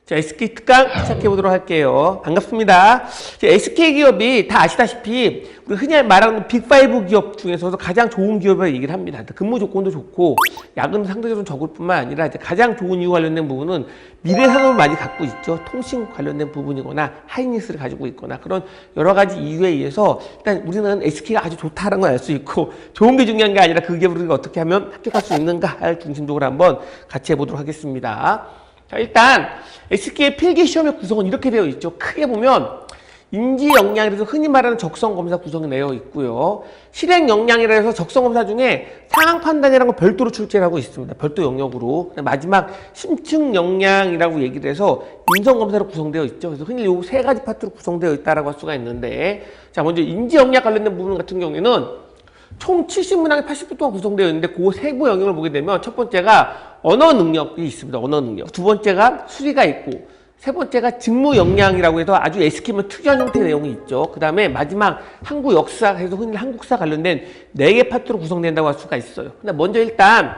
자, SK 특강 시작해보도록 할게요. 반갑습니다. SK 기업이 다 아시다시피 우리 흔히 말하는 빅5 기업 중에서도 가장 좋은 기업을 얘기를 합니다. 근무 조건도 좋고 야근도 상대적으로 적을 뿐만 아니라 이제 가장 좋은 이유 관련된 부분은 미래 산업을 많이 갖고 있죠. 통신 관련된 부분이거나 하이닉스를 가지고 있거나 그런 여러 가지 이유에 의해서 일단 우리는 SK가 아주 좋다는 걸 알 수 있고 좋은 게 중요한 게 아니라 그 기업을 우리가 어떻게 하면 합격할 수 있는가를 중심적으로 한번 같이 해보도록 하겠습니다. 자, 일단 SK의 필기시험의 구성은 이렇게 되어 있죠. 크게 보면 인지 역량이라서 흔히 말하는 적성검사 구성이 되어 있고요. 실행 역량이라 해서 적성검사 중에 상황 판단이라는 걸 별도로 출제를 하고 있습니다. 별도 영역으로. 마지막 심층 역량이라고 얘기를 해서 인성검사로 구성되어 있죠. 그래서 흔히 이 세 가지 파트로 구성되어 있다고 할 수가 있는데, 자, 먼저 인지 역량 관련된 부분 같은 경우에는 총 70문항이 80분 동안 구성되어 있는데 그 세부 영역을 보게 되면 첫 번째가 언어 능력이 있습니다. 언어 능력. 두 번째가 수리가 있고 세 번째가 직무 역량이라고 해서 아주 SK면 특이한 형태의 내용이 있죠. 그 다음에 마지막 한국 역사 해서 흔히 한국사 관련된 4개 파트로 구성된다고 할 수가 있어요. 근데 먼저 일단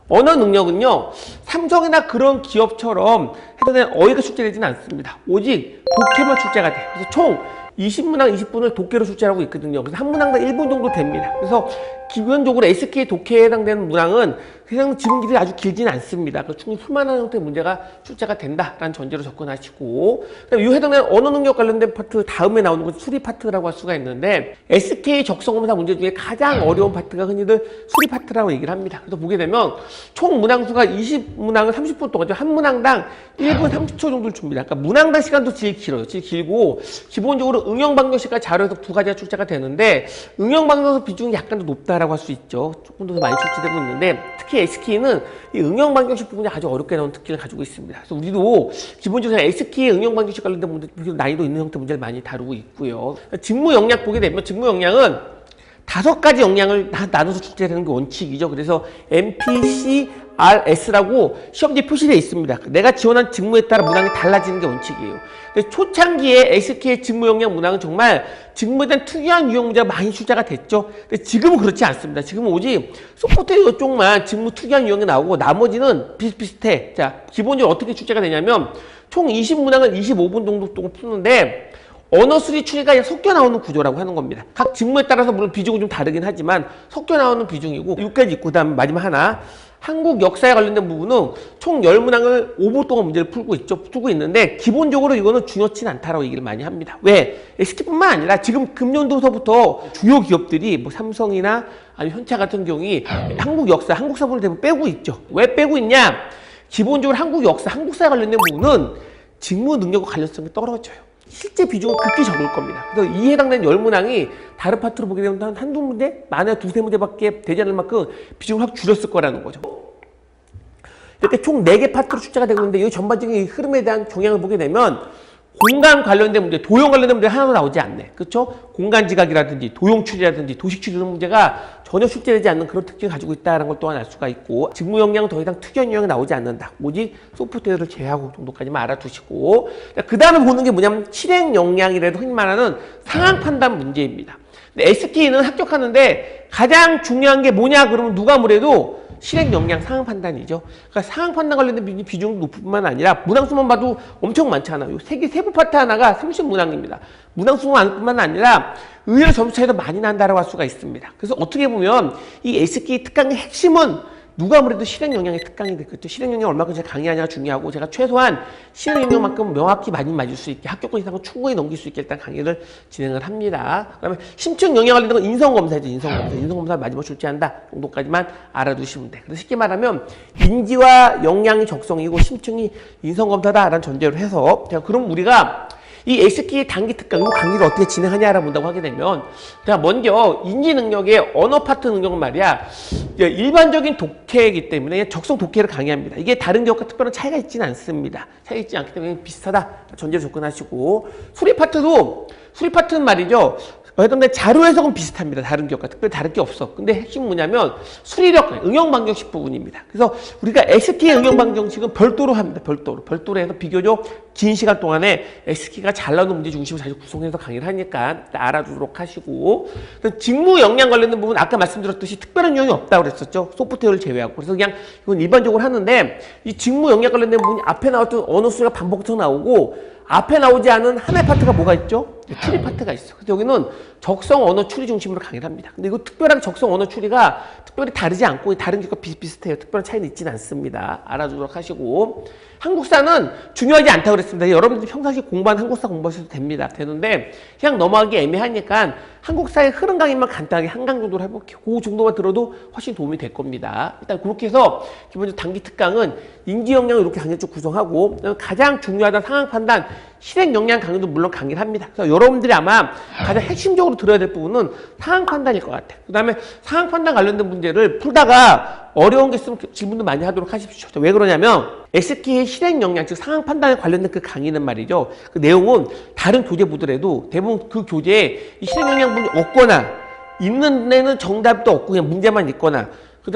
언어 능력은요, 삼성이나 그런 기업처럼 해당되는 어휘가 출제되지는 않습니다. 오직 독해만 출제가 돼요. 그래서 총 20문항 20분을 독해로 출제하고 있거든요. 그래서 한 문항당 1분 정도 됩니다. 그래서 기본적으로 SK 독해에 해당되는 문항은 그냥 지문길이 아주 길지는 않습니다. 충분히 수많은 형태의 문제가 출제가 된다라는 전제로 접근하시고, 그다음에 이 해당되는 언어 능력 관련된 파트 다음에 나오는 것은 수리 파트라고 할 수가 있는데, SK 적성검사 문제 중에 가장 어려운 파트가 흔히들 수리 파트라고 얘기를 합니다. 그래서 보게 되면 총 문항수가 20문항을 30분 동안 한 문항당 1분 30초 정도를 줍니다. 그러니까 문항당 시간도 제일 길어요. 제일 길고 기본적으로 응용방정식과 자료에서 두 가지가 출제가 되는데 응용방정식 비중이 약간 더 높다라고 할 수 있죠. 조금 더 많이 출제되고 있는데 특히 SK는 이 응용방정식 부분이 아주 어렵게 나오는 특기를 가지고 있습니다. 그래서 우리도 기본적으로 SK의 응용방정식 관련된 문제, 난이도 있는 형태 문제를 많이 다루고 있고요. 직무 역량 보게 되면 직무 역량은 5가지 역량을 다 나눠서 출제하는 게 원칙이죠. 그래서 MPCRS라고 시험지에 표시되어 있습니다. 내가 지원한 직무에 따라 문항이 달라지는 게 원칙이에요. 초창기에 SK의 직무 역량 문항은 정말 직무에 대한 특이한 유형 문제가 많이 출제가 됐죠. 근데 지금은 그렇지 않습니다. 지금은 오직 소프트웨어 쪽만 직무 특이한 유형이 나오고 나머지는 비슷비슷해. 자, 기본적으로 어떻게 출제가 되냐면 총 20문항을 25분 정도 동안 푸는데 언어 수리 추리가 섞여 나오는 구조라고 하는 겁니다. 각 직무에 따라서 물론 비중은 좀 다르긴 하지만 섞여 나오는 비중이고 6가지 있고 그다음 마지막 하나 한국 역사에 관련된 부분은 총 10문항을 5분 동안 문제를 풀고 있는데 기본적으로 이거는 중요치는 않다라고 얘기를 많이 합니다. 왜? SK뿐만 아니라 지금 금년도서부터 주요 기업들이 뭐 삼성이나 아니면 현차 같은 경우에 한국 역사, 한국 사본을 대부분 빼고 있죠. 왜 빼고 있냐? 기본적으로 한국 역사, 한국사에 관련된 부분은 직무 능력과 관련성이 떨어져요. 실제 비중은 극히 적을 겁니다. 그래서 이 해당되는 10문항이 다른 파트로 보게 되면 한두 문제? 만약 두세 문제밖에 되지 않을 만큼 비중을 확 줄였을 거라는 거죠. 이렇게 총 4개 파트로 출제가 되고 있는데 이 전반적인 흐름에 대한 경향을 보게 되면 공간 관련된 문제, 도형 관련된 문제 하나도 나오지 않네. 그렇죠? 공간 지각이라든지 도형 추리라든지 도식 추리 이런 문제가 전혀 출제되지 않는 그런 특징을 가지고 있다는 걸 또한 알 수가 있고 직무 역량은 더 이상 특이한 유형이 나오지 않는다. 오직 소프트웨어를 제외하고 정도까지만 알아두시고 그 다음에 보는 게 뭐냐면 실행 역량이라도 흔히 말하는 상황 판단 문제입니다. 근데 SK는 합격하는데 가장 중요한 게 뭐냐 그러면 누가 뭐래도 실행 역량 상황 판단이죠. 그러니까 상황 판단 관련된 비중이 높을 뿐만 아니라 문항수만 봐도 엄청 많잖아요. 세부 파트 하나가 30문항입니다. 문항수만 아니라 의외로 점수 차이도 많이 난다라고 할 수가 있습니다. 그래서 어떻게 보면 이 SK 특강의 핵심은 누가 아무래도 실행 역량의 특강이 됐겠죠. 실행 역량 얼마큼 제가 강의하냐가 중요하고 제가 최소한 실행 역량만큼 명확히 많이 맞을 수 있게 합격권 이상은 충분히 넘길 수 있게 일단 강의를 진행을 합니다. 그다음에 심층 역량 관련된 건 인성검사죠. 인성검사 마지막 출제한다 정도까지만 알아두시면 돼. 그래서 쉽게 말하면 인지와 역량이 적성이고 심층이 인성검사다라는 전제로 해서 자, 그럼 우리가 이 SK의 단기 특강, 이 강의를 어떻게 진행하냐라고 본다고 하게 되면, 제가 먼저 인지 능력의 언어 파트 능력은 말이야, 일반적인 독해이기 때문에 적성 독해를 강의합니다. 이게 다른 기업과 특별한 차이가 있지는 않습니다. 차이가 있지 않기 때문에 비슷하다 전제로 접근하시고, 수리 파트도 수리 파트는 말이죠. 해당된 자료 해석은 비슷합니다. 다른 기업과 특별히 다른 게 없어. 근데 핵심 뭐냐면 수리력, 응용 방정식 부분입니다. 그래서 우리가 SK의 응용 방정식은 별도로 합니다. 별도로 해서 비교적 긴 시간 동안에 SK가 잘 나오는 문제 중심으로 자주 구성해서 강의를 하니까 알아두도록 하시고, 직무 역량 관련된 부분 아까 말씀드렸듯이 특별한 유형이 없다고 그랬었죠. 소프트웨어를 제외하고. 그래서 그냥 이건 일반적으로 하는데 이 직무 역량 관련된 부분이 앞에 나왔던 언어 수가 반복해서 나오고 앞에 나오지 않은 하나의 파트가 뭐가 있죠? 추리 파트가 있어. 그래서 여기는 적성 언어 추리 중심으로 강의를 합니다. 근데 이거 특별한 적성 언어 추리가 특별히 다르지 않고 다른 기업과 비슷비슷해요. 특별한 차이는 있지는 않습니다. 알아두도록 하시고, 한국사는 중요하지 않다고 그랬습니다. 여러분들이 평상시 공부한 한국사 공부하셔도 됩니다. 되는데 그냥 넘어가기 애매하니까 한국사의 흐름 강의만 간단하게 한 강 정도로 해볼게요. 그 정도만 들어도 훨씬 도움이 될 겁니다. 일단 그렇게 해서 기본적으로 단기 특강은 인지 역량을 이렇게 강의 쭉 구성하고, 가장 중요하다는 상황 판단, 실행 역량 강의도 물론 강의를 합니다. 그래서 여러분들이 아마 가장 핵심적으로 들어야 될 부분은 상황 판단일 것 같아요. 그 다음에 상황 판단 관련된 문제를 풀다가 어려운 게 있으면 질문도 많이 하도록 하십시오. 왜 그러냐면 SK의 실행 역량, 즉 상황 판단에 관련된 그 강의는 말이죠. 그 내용은 다른 교재 보더라도 대부분 그 교재에 이 실행 역량 부분이 없거나 있는 데는 정답도 없고 그냥 문제만 있거나,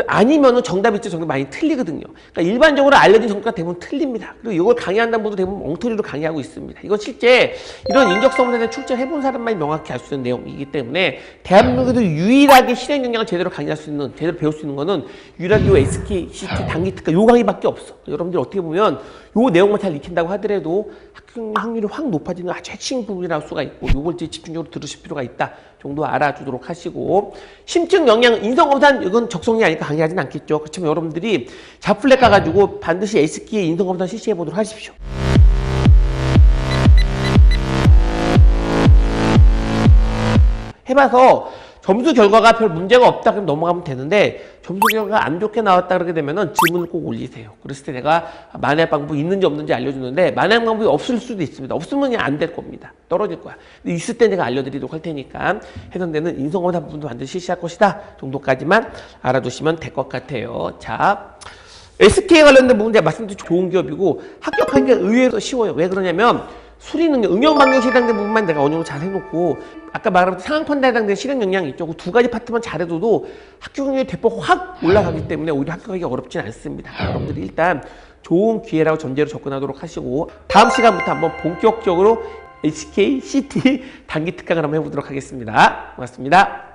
아니면은 정답이 있죠. 정답 많이 틀리거든요. 그러니까 일반적으로 알려진 정답과 대부분 틀립니다. 그리고 이걸 강의한다는 분도 대부분 엉터리로 강의하고 있습니다. 이건 실제 이런 인적성 문제에 출제해본 사람만이 명확히 알 수 있는 내용이기 때문에 대한민국에서 유일하게 실행 역량을 제대로 강의할 수 있는, 제대로 배울 수 있는 거는 유일하게 요 SK, CT, 단기 특강 요 강의밖에 없어. 여러분들 어떻게 보면 요 내용만 잘 익힌다고 하더라도 합격 확률이 확 높아지는 아주 핵심 부분이라고 할 수가 있고, 요걸 집중적으로 들으실 필요가 있다 정도 알아두도록 하시고, 심층 역량 인성검사 이건 적성이 아니까 강의하진 않겠죠. 그렇지만 여러분들이 자플렛 가가지고 반드시 SK의 인성검사 실시해 보도록 하십시오. 해봐서 점수 결과가 별 문제가 없다 그럼 넘어가면 되는데, 점수 결과가 안 좋게 나왔다 그러게 되면은 질문을 꼭 올리세요. 그랬을 때 내가 만회할 방법이 있는지 없는지 알려주는데, 만회할 방법이 없을 수도 있습니다. 없으면 안 될 겁니다. 떨어질 거야. 근데 있을 때 내가 알려드리도록 할 테니까 해당되는 인성검사 부분도 반드시 실시할 것이다 정도까지만 알아두시면 될 것 같아요. 자, SK에 관련된 부분 제가 말씀드린 좋은 기업이고 합격하기가 의외로 쉬워요. 왜 그러냐면 수리는 응용 방정식에 해당된 부분만 내가 어느 정도 잘 해놓고, 아까 말한 상황 판단에 해당된 실행 역량이 있죠. 그 두 가지 파트만 잘해둬도 합격 확률이 대폭 확 올라가기 때문에 오히려 합격하기가 어렵진 않습니다. 여러분들이 일단 좋은 기회라고 전제로 접근하도록 하시고, 다음 시간부터 한번 본격적으로 SK, CT 단기 특강을 한번 해보도록 하겠습니다. 고맙습니다.